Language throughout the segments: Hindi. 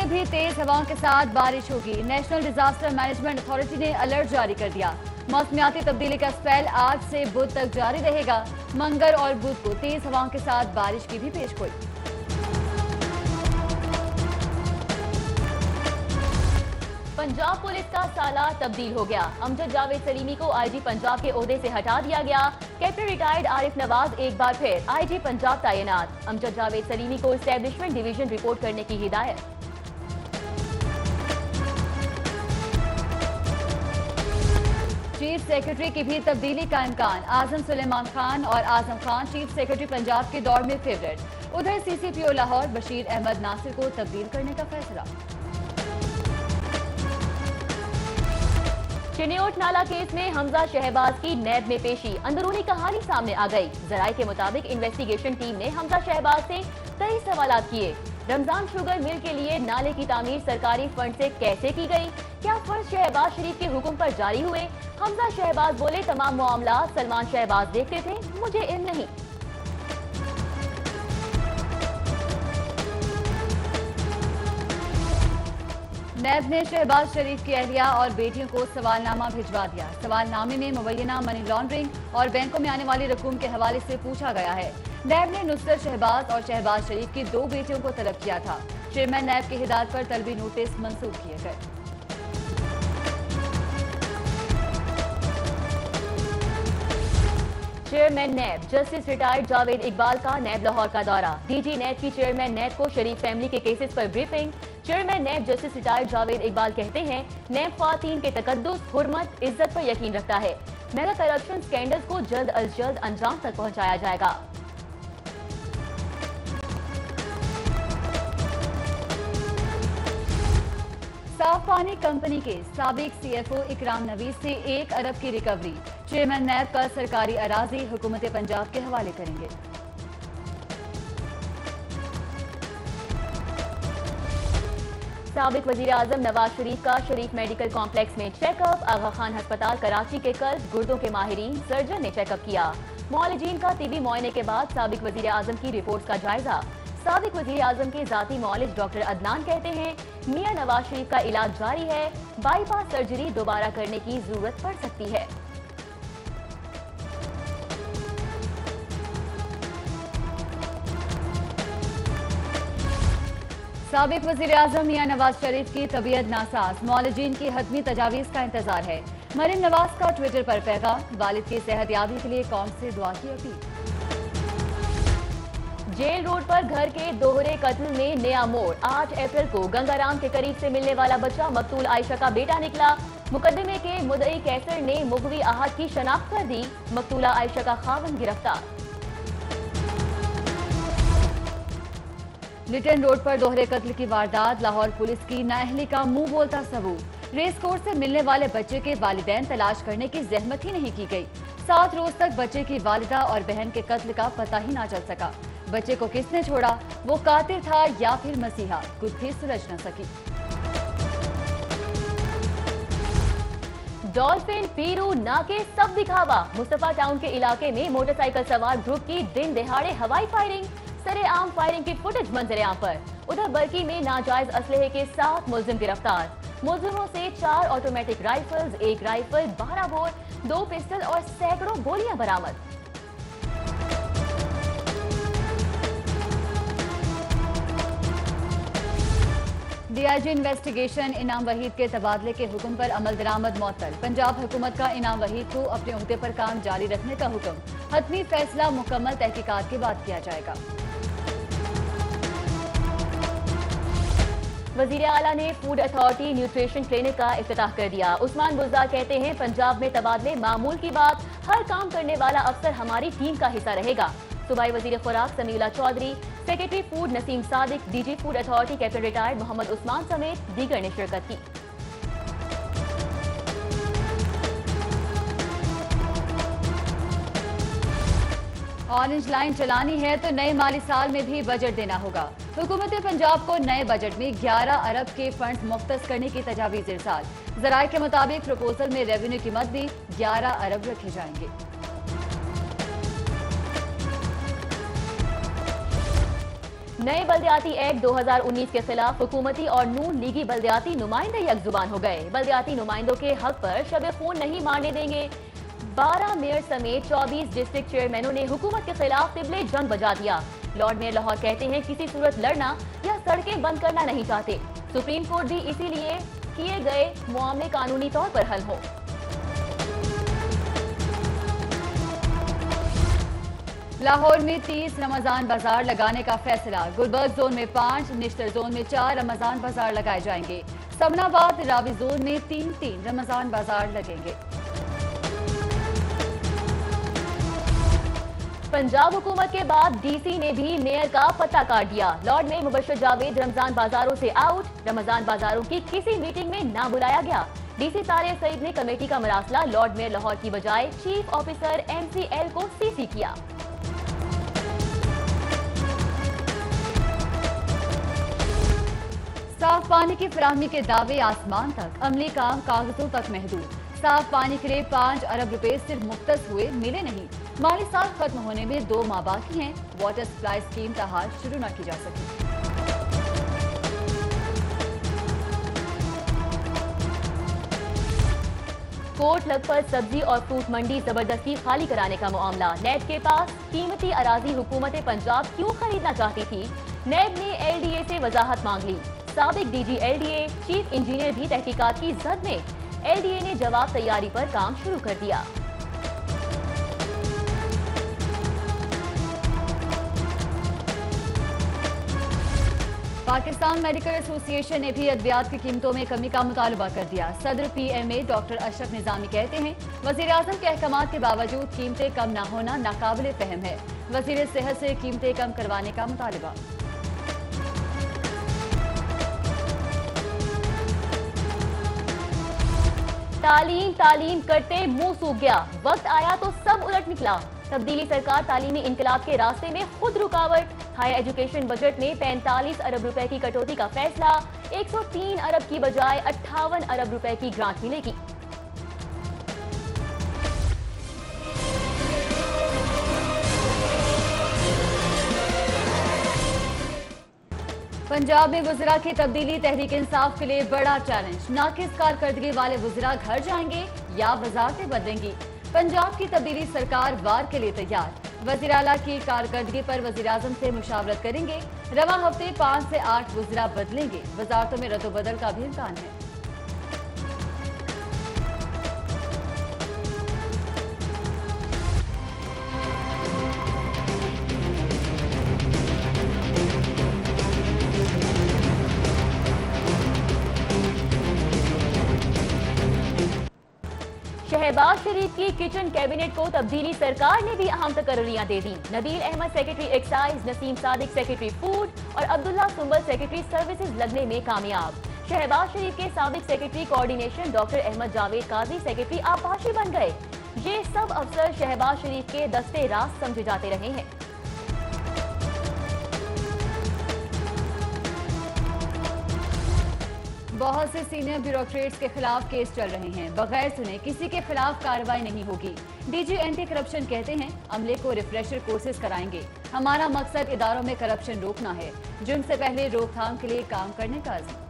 भी तेज हवाओं के साथ बारिश होगी। नेशनल डिजास्टर मैनेजमेंट अथॉरिटी ने अलर्ट जारी कर दिया। मौसमियाती तब्दीली का स्पेल आज से बुध तक जारी रहेगा। मंगल और बुध को तेज हवाओं के साथ बारिश की भी पेशगोई। पंजाब पुलिस का साला तब्दील हो गया। अमजद जावेद सलीमी को आईजी पंजाब के ओहदे से हटा दिया गया। कैप्टन रिटायर्ड आरिफ नवाज एक बार फिर आईजी पंजाब तैनात। अमजद जावेद सलीमी को एस्टेब्लिशमेंट डिवीजन रिपोर्ट करने की हिदायत। चीफ सेक्रेटरी की भी तब्दीली का इम्कान। आजम सुलेमान खान और आजम खान चीफ सेक्रेटरी पंजाब के दौर में फेवरेट। उधर सीसीपीओ लाहौर बशीर अहमद नासिर को तब्दील करने का फैसला। चिन्योट नाला केस में हमजा शहबाज की नैब में पेशी। अंदरूनी कहानी सामने आ गई। जराये के मुताबिक इन्वेस्टिगेशन टीम ने हमजा शहबाज से कई सवाल किए। रमजान शुगर मिल के लिए नाले की तामीर सरकारी फंड से कैसे की गई? क्या फर्ज शहबाज शरीफ के हुक्म पर जारी हुए? हमजा शहबाज बोले, तमाम मामला सलमान शहबाज देखते थे, मुझे इल्म नहीं। नैब ने शहबाज शरीफ की अहलिया और बेटियों को सवालनामा भिजवा दिया। सवालनामे में मुबैना मनी लॉन्ड्रिंग और बैंकों में आने वाली रकूम के हवाले से पूछा गया है। नैब ने नुसरत शहबाज और शहबाज शरीफ की 2 बेटियों को तलब किया था। चेयरमैन नैब की हिदायत पर तलबी नोटिस मंसूब किए गए। Chairman NAB justice retired Javed Iqbal का नैब लाहौर का दौरा। डीजी नैब की चेयरमैन नैब को शरीफ फैमिली के केसेस पर briefing. Chairman NAB justice retired Javed Iqbal कहते हैं, नैब ख्वातीन के तकद्दुस, हुर्मत, इज्जत पर यकीन रखता है। मेगा करप्शन स्कैंडल्स को जल्द अज जल्द अंजाम तक पहुंचाया जाएगा। साफ पानी कंपनी के साबिक सीएफओ इकराम नवीज से 1 अरब की रिकवरी। चेयरमैन नैब का सरकारी अराजी हुकूमत पंजाब के हवाले करेंगे। साबिक वजीर आजम नवाज शरीफ का शरीफ मेडिकल कॉम्प्लेक्स में चेकअप। आगा खान अस्पताल कराची के कल्ब गुर्दों के माहिरीन सर्जन ने चेकअप किया। मुआलिजीन का तिबी मुआयने के बाद साबिक वजीर आजम की रिपोर्ट का जायजा। साबिक वजीर आजम के जाती मुआलिज डॉक्टर अदनान कहते हैं, मियां नवाज शरीफ का इलाज जारी है। बाईपास सर्जरी दोबारा करने की जरूरत पड़ सकती है। साबिक वजीर आजम मियां नवाज शरीफ की तबीयत नासाज। मुआलिजीन की हतमी तजावीज का इंतजार है। मरीम नवाज का ट्विटर पर पैगाम, वालिद की सेहतयाबी के लिए कौम से दुआ की अपील। जेल रोड पर घर के दोहरे कत्ल में नया मोड़। 8 अप्रैल को गंगाराम के करीब से मिलने वाला बच्चा मकतूल आयशा का बेटा निकला। मुकदमे के मुद्दई कैसर ने मुगवी आहद की शनाख्त कर दी। मकतूला आयशा का खावन गिरफ्तार। लिटन रोड पर दोहरे कत्ल की वारदात। लाहौर पुलिस की नाअहली का मुंह बोलता सबूत। रेस कोर्स से मिलने वाले बच्चे के वालिदैन तलाश करने की जहमत ही नहीं की गई। 7 रोज तक बच्चे की वालिदा और बहन के कत्ल का पता ही ना चल सका। बच्चे को किसने छोड़ा, वो कातिल था या फिर मसीहा, कुछ भी सुलझ न सकी। डॉल्फिन, पीरू, नाके सब दिखावा। मुस्तफा टाउन के इलाके में मोटरसाइकिल सवार ग्रुप की दिन दहाड़े हवाई फायरिंग। सरेआम फायरिंग की फुटेज मंजर-ए-आम पर। उधर बल्कि में नाजायज असलहे के 7 मुलजिम गिरफ्तार। मुलजिमों से 4 automatic rifles, 1 rifle, 12 bore, 2 pistol और सैकड़ों गोलियां बरामद। डीआईजी इन्वेस्टिगेशन इनाम वहीद के तबादले के हुक्म पर अमल दरामद मुअत्तल। पंजाब हुकूमत का इनाम वहीद को अपने ओहदे पर काम जारी रखने का हुक्म। हतमी फैसला मुकम्मल तहकीकात के बाद किया जाएगा। वजीर आला ने फूड अथॉरिटी न्यूट्रिशन क्लिनिक का इफ्तिताह कर दिया। उस्मान बुज़दार कहते हैं, पंजाब में तबादले मामूल की बात। हर काम करने वाला अफसर हमारी टीम का हिस्सा रहेगा। सूबाई वजीर खुराक Samiullah Chaudhry, secretary food Naseem Sadiq, DG food authority captain retired Mohammad Usman समेत दीगर ने शिरकत की। ऑरेंज लाइन चलानी है तो नए माली साल में भी बजट देना होगा। हुकूमत पंजाब को नए बजट में 11 अरब के फंड मुख्तस करने की तजावीज इरसाल। जराये के मुताबिक प्रपोजल में रेवेन्यू की मद भी 11 अरब रखे जाएंगे। नए बल्दियाती एक्ट 2019 के खिलाफ हुकूमती और नून लीगी बल्दियाती नुमाइंदे यकजुबान हो गए। बल्दियाती नुमाइंदों के हक पर शब खून नहीं मारने देंगे। 12 मेयर समेत 24 डिस्ट्रिक्ट चेयरमैनों ने हुकूमत के खिलाफ तिबले जंग बजा दिया। लॉर्ड मेयर लाहौर कहते हैं किसी सूरत लड़ना या सड़कें बंद करना नहीं चाहते। सुप्रीम कोर्ट भी इसीलिए किए गए मामले कानूनी तौर पर हल हो। लाहौर में 30 रमजान बाजार लगाने का फैसला। गुलबर्ग जोन में 5, निश्तर जोन में 4 रमजान बाजार लगाए जाएंगे। समनाबाद रावी जोन में 3 रमजान बाजार लगेंगे। पंजाब हुकूमत के बाद डीसी ने भी मेयर का पत्ता काट दिया। लॉर्ड मेयर मुबश्शिर जावेद रमजान बाजारों से आउट। रमजान बाजारों की किसी मीटिंग में ना बुलाया गया। डीसी तारिक सईद ने कमेटी का मरासला लॉर्ड मेयर लाहौर की बजाय चीफ ऑफिसर MCL को सीसी किया। साफ पानी की फराहमी के दावे आसमान तक, अमली काम कागजों तक महदूद। साफ पानी के लिए 5 अरब रुपए सिर्फ मुख्तस हुए, मिले नहीं। माली साल खत्म होने में 2 माह बाकी हैं। वाटर सप्लाई स्कीम ताहाल शुरू न की जा सकी। कोट लखपत सब्जी और फ्रूट मंडी जबरदस्ती खाली कराने का मामला। नैब के पास कीमती अराजी हुकूमत पंजाब क्यों खरीदना चाहती थी? नैब ने LDA से वजाहत मांग ली। साबिक DG LDA चीफ इंजीनियर भी तहकीकात की जद में। LDA ने जवाब तैयारी पर काम शुरू कर दिया। पाकिस्तान मेडिकल एसोसिएशन ने भी अद्वियात की कीमतों में कमी का मुतालबा कर दिया। सदर PMA डॉक्टर अशरफ निजामी कहते हैं वजीर आजम के अहकामात के बावजूद कीमतें कम न होना नाकाबिले फहम है। वजीर सेहत से कीमतें कम करवाने का मुतालबा। तालीम तालीम करते मुंह सूख गया। वक्त आया तो सब उलट निकला। तब्दीली सरकार तालीमी इंकलाब के रास्ते में खुद रुकावट। हायर एजुकेशन बजट में 45 अरब रुपए की कटौती का फैसला। 103 अरब की बजाय 58 अरब रुपए की ग्रांट मिलेगी। पंजाब में वज़रा की तब्दीली तहरीक इंसाफ के लिए बड़ा चैलेंज। नाकिस कारकर्दगी वाले वज़रा घर जाएंगे या वजारतें बदलेंगी? पंजाब की तब्दीली सरकार वार के लिए तैयार। वज़ीर आला की कारकर्दगी पर वज़ीर आज़म से मुशावरत करेंगे। रवा हफ्ते 5 से 8 वज़रा बदलेंगे। वजारतों में रद्दोबदल का भी इम्कान है। शहबाज शरीफ की किचन कैबिनेट को तब्दीली सरकार ने भी अहम तकर्रियां दे दी। Nabeel Ahmed secretary excise, Naseem Sadiq secretary food और अब्दुल्ला सुंबल सेक्रेटरी सर्विसेज लगने में कामयाब। शहबाज शरीफ के साबिक secretary coordination doctor Ahmed Javed Qazi secretary आपाशी बन गए। ये सब अफसर शहबाज शरीफ के दस्ते रास्त समझे जाते रहे हैं। बहुत से सीनियर ब्यूरोक्रेट्स के खिलाफ केस चल रहे हैं। बगैर सुने किसी के खिलाफ कार्रवाई नहीं होगी। DG एंटी करप्शन कहते हैं अमले को रिफ्रेशर कोर्सेज कराएंगे। हमारा मकसद इदारों में करप्शन रोकना है। जुर्म से पहले रोकथाम के लिए काम करने का अज़्म।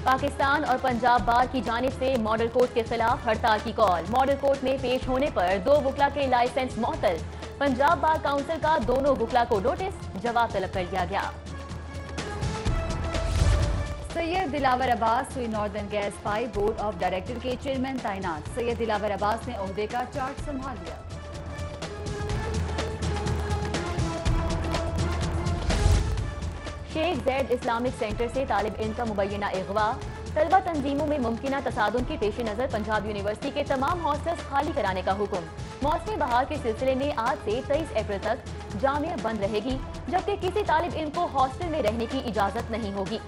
पाकिस्तान और पंजाब बार की जानिब से मॉडल कोर्ट के खिलाफ हड़ताल की कॉल। मॉडल कोर्ट में पेश होने पर 2 वकला के लाइसेंस मुअत्तल। पंजाब बार काउंसिल का दोनों वकला को नोटिस, जवाब तलब कर लिया गया। सैयद दिलावर अब्बास हुई northern gas pipe board of director के चेयरमैन तैनात। सैयद दिलावर अब्बास ने ओहदे का चार्ज संभाल लिया। शेख जैद इस्लामिक सेंटर से तालिब इल्म का मुबैना अगवा। तलबा तंजीमों में मुमकिना तसादुम के पेश नज़र पंजाब यूनिवर्सिटी के तमाम हॉस्टल्स खाली कराने का हुक्म। मौसमी बहार के सिलसिले में आज से 23 अप्रैल तक जामिया बंद रहेगी, जबकि किसी तालिब इल्म को हॉस्टल में रहने की इजाजत नहीं होगी।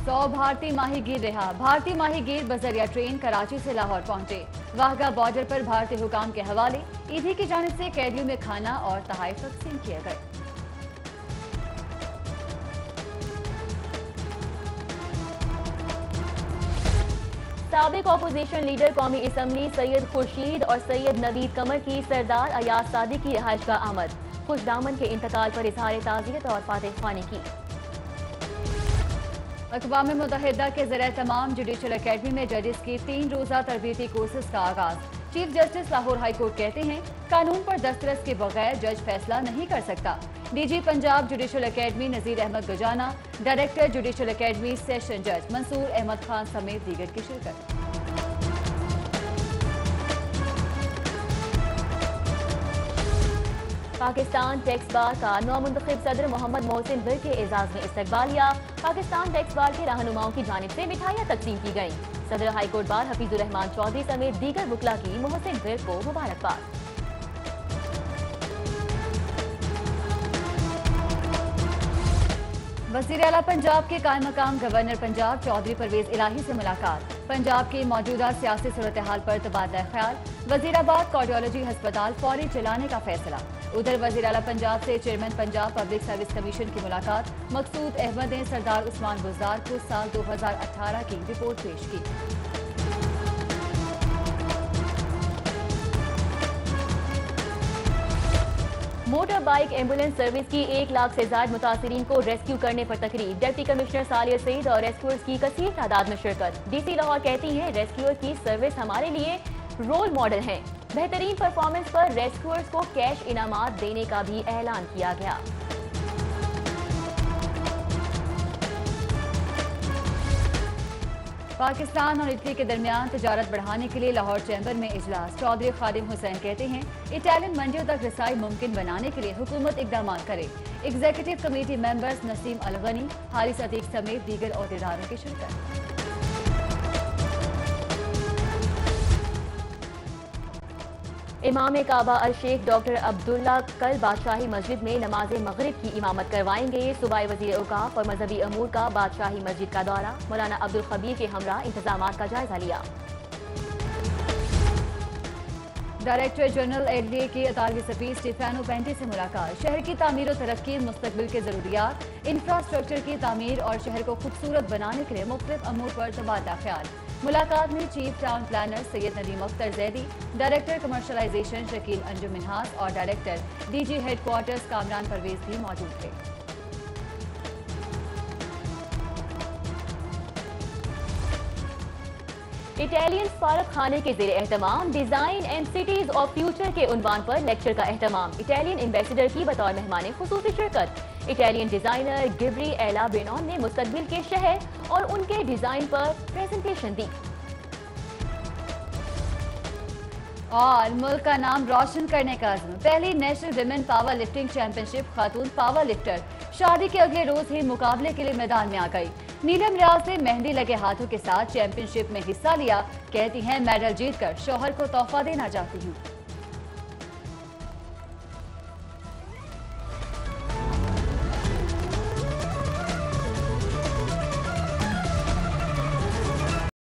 100 भारतीय माहीगीर रिहा। भारतीय माहीगीर बजरिया ट्रेन कराची से लाहौर पहुंचे। वाहगा बॉर्डर पर भारतीय हुकाम के हवाले ईदी की जानिब से कैदियों में खाना और तहाइफ तकसीम किए गए। साबिक अपोजिशन लीडर कौमी असम्बली सैयद खुर्शीद और सैयद नवीद कमर की सरदार अयाज सादिक की रिहाइश का आमद। खुशदामन के इंतकाल पर इजहार ताज़ियत और फातिह ख्वानी की। अक़वाम मुत्तहिदा के ज़रिए तमाम जुडिशल अकेडमी में जजेस की 3 रोज़ा तरबियती कोर्सेज का आगाज। Chief justice Lahore high court कहते हैं कानून पर दस्तरस के बगैर जज फैसला नहीं कर सकता। DG Punjab judicial academy Nazir Ahmed गजाना, डायरेक्टर जुडिशल अकेडमी सेशन जज मंसूर अहमद खान समेत दीगर की शिरकत। पाकिस्तान टैक्स बार का नौमुंतखब सदर मोहम्मद मोहसिन बिल के एजाज में इस्तकबालिया। पाकिस्तान टैक्स बार के रहनुमाओं की जानिब से मिठाइयाँ तकसीम की गईं। सदर हाईकोर्ट बार हफीजुर रहमान चौधरी समेत दीगर वकला की मोहसिन बिल को मुबारकबाद। वज़ीर आला पंजाब के कायम मकाम गवर्नर पंजाब चौधरी परवेज इलाही से मुलाकात। पंजाब की मौजूदा सियासी सूरत हाल पर तबादला ख्याल। वजीराबाद कार्डियोलॉजी अस्पताल फौरी चलाने का फैसला। उधर वज़ीर आला पंजाब से chairman Punjab public service commission की मुलाकात। मकसूद अहमद ने सरदार उस्मान गुलजार को साल 2018 की रिपोर्ट पेश की। मोटर बाइक एम्बुलेंस सर्विस की 1 लाख से ज्यादा मुतासिरीन को रेस्क्यू करने पर तकरीर। डिप्टी कमिश्नर सालिया सईद और रेस्क्यूअर्स की कसीर तादाद में शिरकत। डीसी लाहौर कहती हैं रेस्क्यूअर की सर्विस हमारे लिए रोल मॉडल है। बेहतरीन परफॉर्मेंस पर रेस्क्यूअर्स को कैश इनामात देने का भी ऐलान किया गया। पाकिस्तान और इटली के दरमियान तजारत बढ़ाने के लिए लाहौर चैम्बर में इजलास। चौधरी खादिम हुसैन कहते हैं इटालियन मंडियों तक रसाई मुमकिन बनाने के लिए हुकूमत इकदाम करे। एग्जीक्यूटिव कमेटी मेंबर्स नसीम अलगनी, हारिस अतीक समेत दीगर अहदेदारों की शिरकत। इमाम काबा अल शेख डॉक्टर अब्दुल्ला कल बादशाही मस्जिद में नमाज मगरिब की इमामत करवाएंगे। सूबाई वज़ीर औकाफ और मजहबी अमूर का बादशाही मस्जिद का दौरा। मौलाना अब्दुल खबीर के हमरा इंतजामात का जायजा लिया। डायरेक्टर जनरल एडलिए की इतालवी सफीर स्टीफानो पेंटी से मुलाकात। शहर की तामीर और तरक्की, मुस्तकबिल के जरूरियात, इंफ्रास्ट्रक्चर की तामीर और शहर को खूबसूरत बनाने के लिए मुख्तलिफ अमूर पर तबादला ख्याल। मुलाकात में chief town planner Syed Nadeem Akhtar Zaidi, director commercialization Shakeel Anjum Minhas और director DG headquarters Kamran Pervez भी मौजूद थे। इटालियन सफारत खाने के ज़ेरे एहतमाम design and cities of future के उन्वान पर लेक्चर का एहतमाम। इटालियन एम्बेसडर की बतौर मेहमान खुसूसी शिरकत। इटालियन डिजाइनर गिब्री एला बेनॉन ने मुस्तकबिल के शहर और उनके डिजाइन पर प्रेजेंटेशन दी। और मुल्क का नाम रोशन करने का अज़्म। पहली national women power lifting championship खातून पावर लिफ्टर शादी के अगले रोज ही मुकाबले के लिए मैदान में आ गई। नीलम रियाज ने मेहंदी लगे हाथों के साथ चैंपियनशिप में हिस्सा लिया। कहती हैं मेडल जीतकर शौहर को तोहफा देना चाहती हूँ।